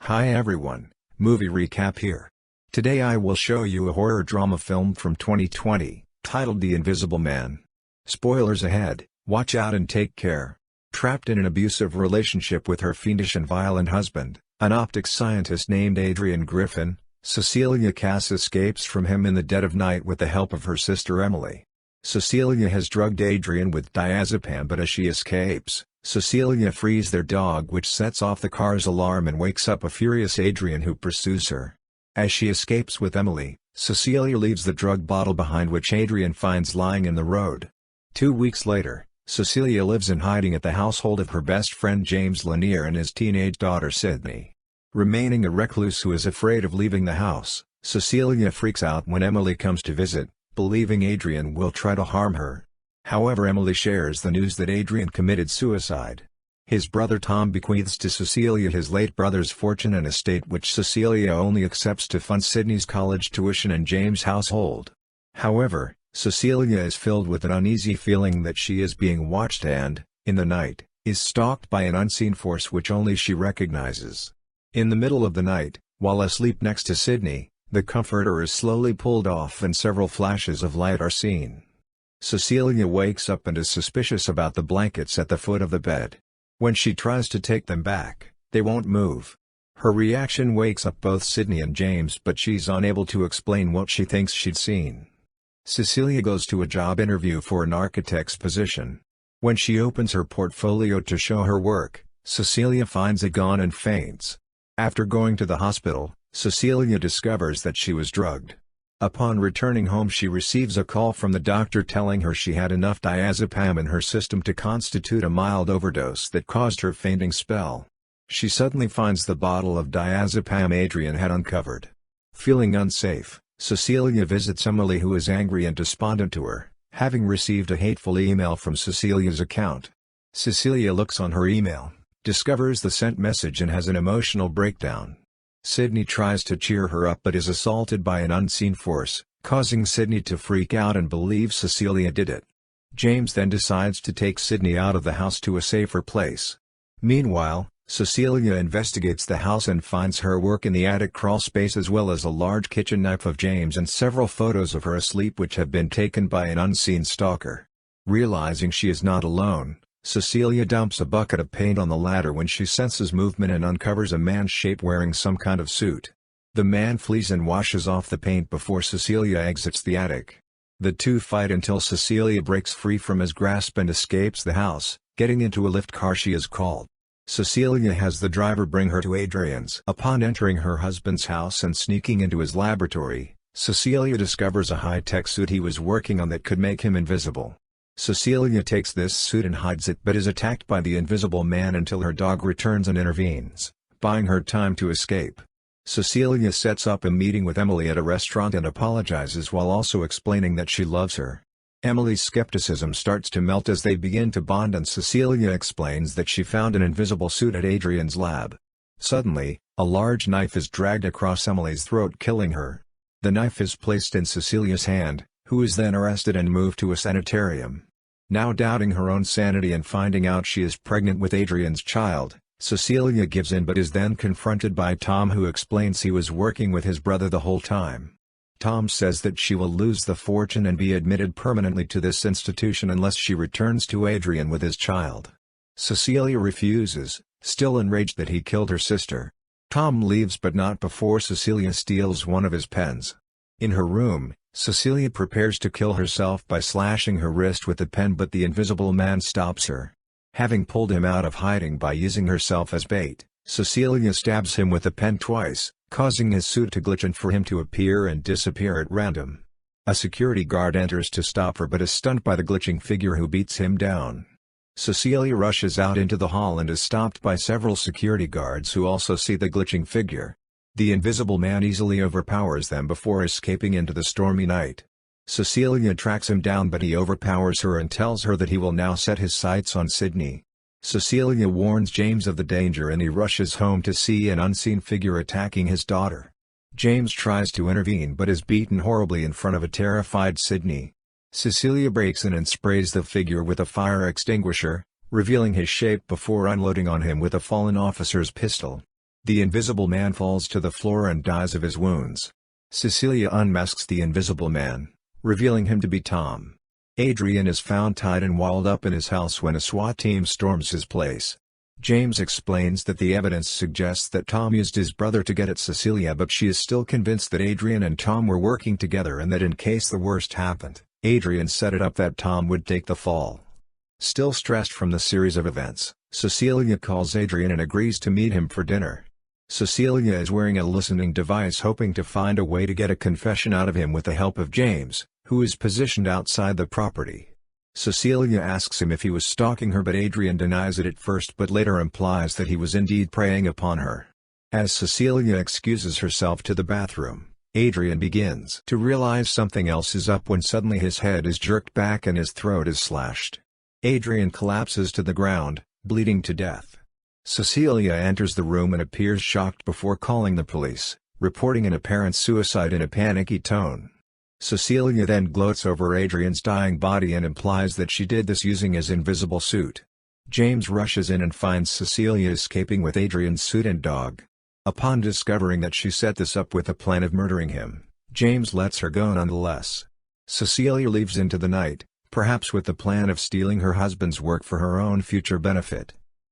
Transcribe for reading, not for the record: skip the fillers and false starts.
Hi everyone, movie recap here. Today I will show you a horror drama film from 2020, titled The Invisible Man. Spoilers ahead, watch out and take care. Trapped in an abusive relationship with her fiendish and violent husband, an optics scientist named Adrian Griffin, Cecilia Cass escapes from him in the dead of night with the help of her sister Emily. Cecilia has drugged Adrian with diazepam, but as she escapes, Cecilia frees their dog, which sets off the car's alarm and wakes up a furious Adrian who pursues her. As she escapes with Emily, Cecilia leaves the drug bottle behind, which Adrian finds lying in the road. 2 weeks later, Cecilia lives in hiding at the household of her best friend James Lanier and his teenage daughter Sydney. Remaining a recluse who is afraid of leaving the house, Cecilia freaks out when Emily comes to visit, believing Adrian will try to harm her. However, Emily shares the news that Adrian committed suicide. His brother Tom bequeaths to Cecilia his late brother's fortune and estate, which Cecilia only accepts to fund Sydney's college tuition and James' household. However, Cecilia is filled with an uneasy feeling that she is being watched and, in the night, is stalked by an unseen force which only she recognizes. In the middle of the night, while asleep next to Sydney, the comforter is slowly pulled off and several flashes of light are seen. Cecilia wakes up and is suspicious about the blankets at the foot of the bed. When she tries to take them back, they won't move. Her reaction wakes up both Sydney and James, but she's unable to explain what she thinks she'd seen. Cecilia goes to a job interview for an architect's position. When she opens her portfolio to show her work, Cecilia finds it gone and faints. After going to the hospital, Cecilia discovers that she was drugged. Upon returning home, she receives a call from the doctor telling her she had enough diazepam in her system to constitute a mild overdose that caused her fainting spell. She suddenly finds the bottle of diazepam Adrian had uncovered. Feeling unsafe, Cecilia visits Emily, who is angry and despondent to her, having received a hateful email from Cecilia's account. Cecilia looks on her email, discovers the sent message and has an emotional breakdown. Sydney tries to cheer her up but is assaulted by an unseen force, causing Sydney to freak out and believe Cecilia did it. James then decides to take Sydney out of the house to a safer place. Meanwhile, Cecilia investigates the house and finds her work in the attic crawl space, as well as a large kitchen knife of James and several photos of her asleep which have been taken by an unseen stalker. Realizing she is not alone, Cecilia dumps a bucket of paint on the ladder when she senses movement and uncovers a man's shape wearing some kind of suit. The man flees and washes off the paint before Cecilia exits the attic. The two fight until Cecilia breaks free from his grasp and escapes the house, getting into a lift car she is called. Cecilia has the driver bring her to Adrian's. Upon entering her husband's house and sneaking into his laboratory, Cecilia discovers a high-tech suit he was working on that could make him invisible. Cecilia takes this suit and hides it, but is attacked by the Invisible Man until her dog returns and intervenes, buying her time to escape. Cecilia sets up a meeting with Emily at a restaurant and apologizes while also explaining that she loves her. Emily's skepticism starts to melt as they begin to bond, and Cecilia explains that she found an invisible suit at Adrian's lab. Suddenly, a large knife is dragged across Emily's throat, killing her. The knife is placed in Cecilia's hand, who is then arrested and moved to a sanitarium. Now doubting her own sanity and finding out she is pregnant with Adrian's child, Cecilia gives in but is then confronted by Tom, who explains he was working with his brother the whole time. Tom says that she will lose the fortune and be admitted permanently to this institution unless she returns to Adrian with his child. Cecilia refuses, still enraged that he killed her sister. Tom leaves, but not before Cecilia steals one of his pens. In her room, Cecilia prepares to kill herself by slashing her wrist with the pen, but the Invisible Man stops her. Having pulled him out of hiding by using herself as bait, Cecilia stabs him with the pen twice, causing his suit to glitch and for him to appear and disappear at random. A security guard enters to stop her but is stunned by the glitching figure, who beats him down. Cecilia rushes out into the hall and is stopped by several security guards who also see the glitching figure. The Invisible Man easily overpowers them before escaping into the stormy night. Cecilia tracks him down, but he overpowers her and tells her that he will now set his sights on Sydney. Cecilia warns James of the danger and he rushes home to see an unseen figure attacking his daughter. James tries to intervene but is beaten horribly in front of a terrified Sydney. Cecilia breaks in and sprays the figure with a fire extinguisher, revealing his shape before unloading on him with a fallen officer's pistol. The Invisible Man falls to the floor and dies of his wounds. Cecilia unmasks the Invisible Man, revealing him to be Tom. Adrian is found tied and walled up in his house when a SWAT team storms his place. James explains that the evidence suggests that Tom used his brother to get at Cecilia, but she is still convinced that Adrian and Tom were working together and that in case the worst happened, Adrian set it up that Tom would take the fall. Still stressed from the series of events, Cecilia calls Adrian and agrees to meet him for dinner. Cecilia is wearing a listening device, hoping to find a way to get a confession out of him with the help of James, who is positioned outside the property. Cecilia asks him if he was stalking her, but Adrian denies it at first but later implies that he was indeed preying upon her. As Cecilia excuses herself to the bathroom, Adrian begins to realize something else is up when suddenly his head is jerked back and his throat is slashed. Adrian collapses to the ground, bleeding to death. Cecilia enters the room and appears shocked before calling the police, reporting an apparent suicide in a panicky tone. Cecilia then gloats over Adrian's dying body and implies that she did this using his invisible suit. James rushes in and finds Cecilia escaping with Adrian's suit and dog. Upon discovering that she set this up with a plan of murdering him, James lets her go nonetheless. Cecilia leaves into the night, perhaps with the plan of stealing her husband's work for her own future benefit.